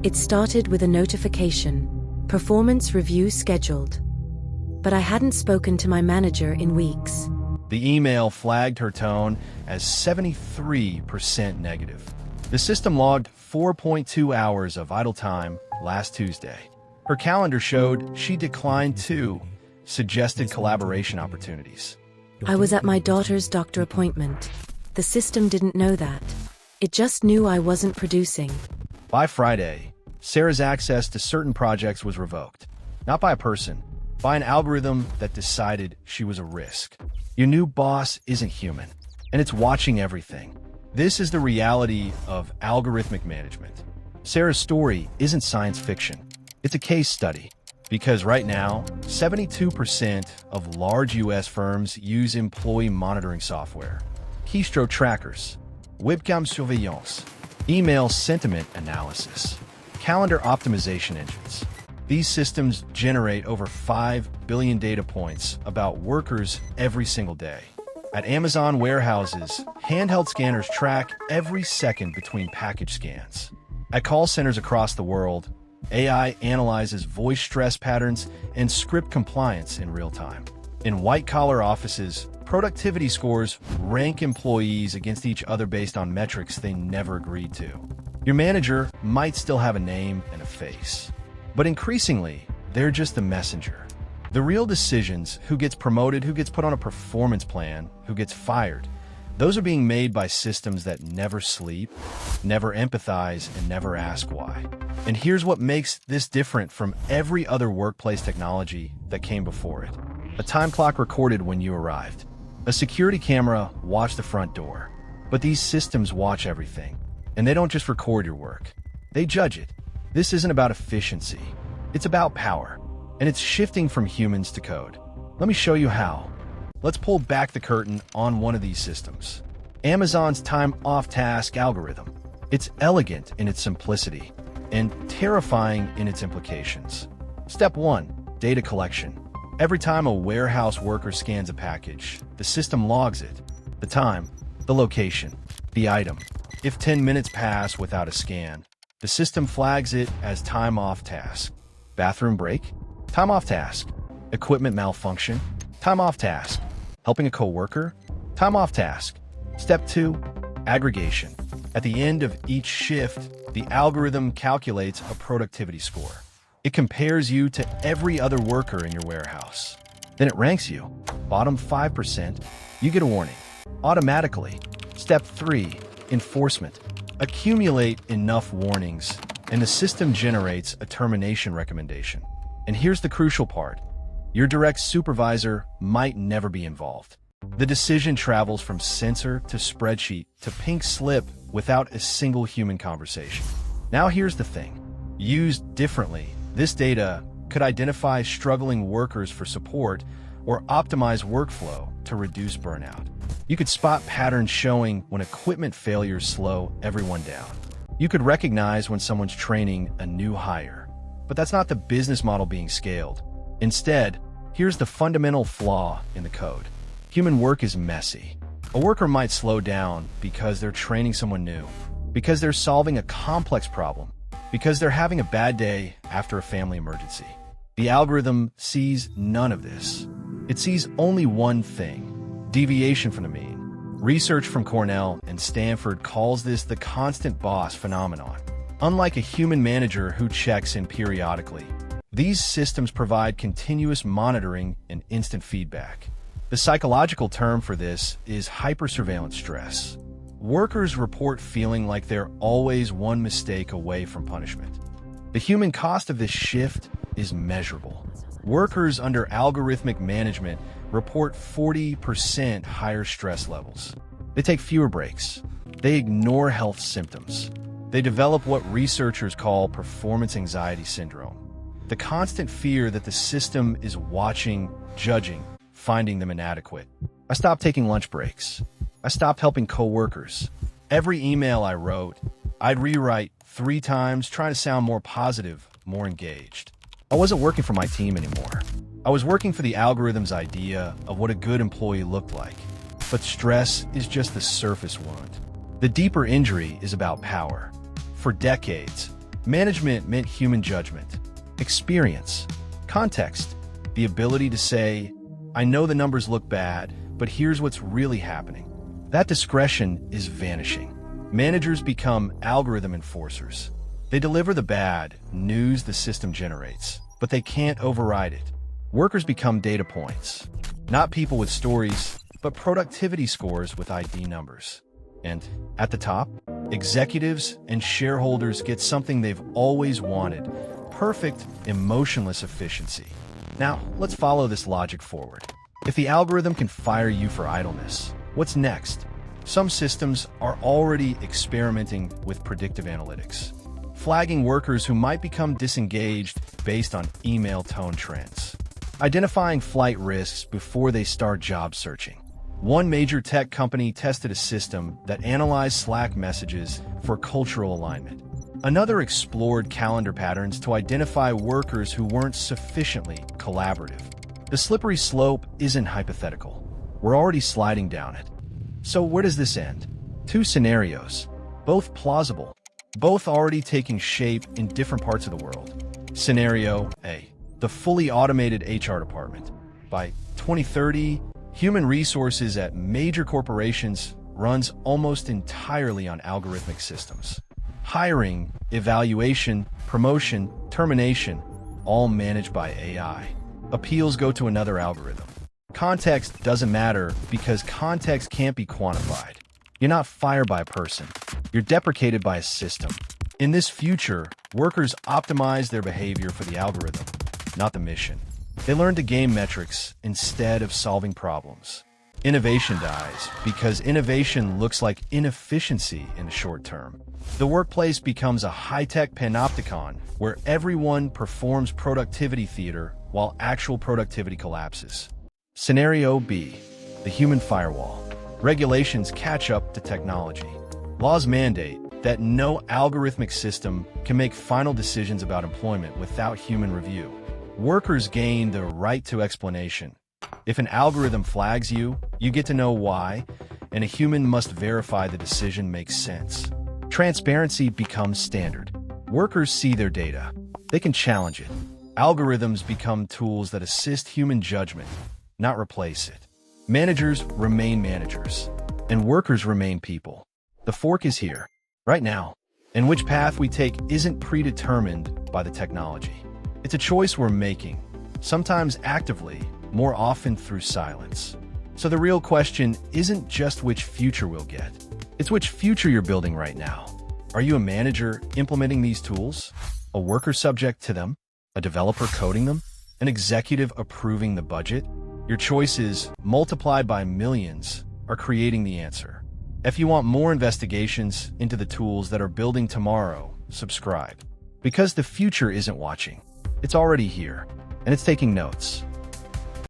It started with a notification, performance review scheduled. But I hadn't spoken to my manager in weeks. The email flagged her tone as 73% negative. The system logged 4.2 hours of idle time last Tuesday. Her calendar showed she declined 2 suggested collaboration opportunities. I was at my daughter's doctor appointment. The system didn't know that. It just knew I wasn't producing. By Friday, Sarah's access to certain projects was revoked. Not by a person, by an algorithm that decided she was a risk. Your new boss isn't human, and it's watching everything. This is the reality of algorithmic management. Sarah's story isn't science fiction. It's a case study. Because right now, 72% of large US firms use employee monitoring software, keystroke trackers, webcam surveillance, email sentiment analysis, calendar optimization engines. These systems generate over 5 billion data points about workers every single day. At Amazon warehouses, handheld scanners track every second between package scans. At call centers across the world, AI analyzes voice stress patterns and script compliance in real time. In white-collar offices, productivity scores rank employees against each other based on metrics they never agreed to. Your manager might still have a name and a face, but increasingly, they're just a messenger. The real decisions, who gets promoted, who gets put on a performance plan, who gets fired, those are being made by systems that never sleep, never empathize, and never ask why. And here's what makes this different from every other workplace technology that came before it. A time clock recorded when you arrived. A security camera watched the front door. But these systems watch everything. And they don't just record your work. They judge it. This isn't about efficiency. It's about power. And it's shifting from humans to code. Let me show you how. Let's pull back the curtain on one of these systems. Amazon's time-off-task algorithm. It's elegant in its simplicity and terrifying in its implications. Step 1. Data collection. Every time a warehouse worker scans a package, the system logs it. The time, the location, the item. If 10 minutes pass without a scan, the system flags it as time-off-task. Bathroom break? Time-off-task. Equipment malfunction? Time-off-task. Helping a coworker? Time-off-task. Step 2. Aggregation. At the end of each shift, the algorithm calculates a productivity score. It compares you to every other worker in your warehouse. Then it ranks you. Bottom 5%, you get a warning. Automatically. Step 3. Enforcement. Accumulate enough warnings, and the system generates a termination recommendation. And here's the crucial part. Your direct supervisor might never be involved. The decision travels from sensor to spreadsheet to pink slip without a single human conversation. Now here's the thing. Used differently, this data could identify struggling workers for support or optimize workflow to reduce burnout. You could spot patterns showing when equipment failures slow everyone down. You could recognize when someone's training a new hire. But that's not the business model being scaled. Instead, here's the fundamental flaw in the code. Human work is messy. A worker might slow down because they're training someone new, because they're solving a complex problem, because they're having a bad day after a family emergency. The algorithm sees none of this. It sees only one thing: deviation from the mean. Research from Cornell and Stanford calls this the constant boss phenomenon. Unlike a human manager who checks in periodically, these systems provide continuous monitoring and instant feedback. The psychological term for this is hypersurveillance stress. Workers report feeling like they're always one mistake away from punishment. The human cost of this shift is measurable. Workers under algorithmic management report 40% higher stress levels. They take fewer breaks. They ignore health symptoms. They develop what researchers call performance anxiety syndrome. The constant fear that the system is watching, judging, finding them inadequate. I stopped taking lunch breaks. I stopped helping coworkers. Every email I wrote, I'd rewrite 3 times, trying to sound more positive, more engaged. I wasn't working for my team anymore. I was working for the algorithm's idea of what a good employee looked like. But stress is just the surface wound. The deeper injury is about power. For decades, Management meant human judgment, experience, context, the ability to say, I know the numbers look bad, but here's what's really happening. That discretion is vanishing. Managers become algorithm enforcers. They deliver the bad news the system generates, but they can't override it. Workers become data points, not people with stories, but productivity scores with ID numbers. And at the top, executives and shareholders get something they've always wanted: perfect, emotionless efficiency. Now, let's follow this logic forward. If the algorithm can fire you for idleness, what's next? Some systems are already experimenting with predictive analytics, flagging workers who might become disengaged based on email tone trends, identifying flight risks before they start job searching. One major tech company tested a system that analyzed Slack messages for cultural alignment. Another explored calendar patterns to identify workers who weren't sufficiently collaborative. The slippery slope isn't hypothetical. We're already sliding down it. So where does this end? Two scenarios, both plausible, both already taking shape in different parts of the world. Scenario A: the fully automated HR department. By 2030, human resources at major corporations runs almost entirely on algorithmic systems. Hiring, evaluation, promotion, termination, all managed by AI. Appeals go to another algorithm. Context doesn't matter because context can't be quantified. You're not fired by a person. You're deprecated by a system. In this future, workers optimize their behavior for the algorithm, not the mission. They learn to game metrics instead of solving problems. Innovation dies because innovation looks like inefficiency in the short term. The workplace becomes a high-tech panopticon where everyone performs productivity theater while actual productivity collapses. Scenario B: the human firewall. Regulations catch up to technology. Laws mandate that no algorithmic system can make final decisions about employment without human review. Workers gain the right to explanation. If an algorithm flags you, you get to know why, and a human must verify the decision makes sense. Transparency becomes standard. Workers see their data. They can challenge it. Algorithms become tools that assist human judgment, not replace it. Managers remain managers, and workers remain people. The fork is here, right now, and which path we take isn't predetermined by the technology. It's a choice we're making, sometimes actively, more often through silence. So the real question isn't just which future we'll get, it's which future you're building right now. Are you a manager implementing these tools? A worker subject to them? A developer coding them? An executive approving the budget? Your choices, multiplied by millions, are creating the answer. If you want more investigations into the tools that are building tomorrow, subscribe. Because the future isn't watching. It's already here, and it's taking notes.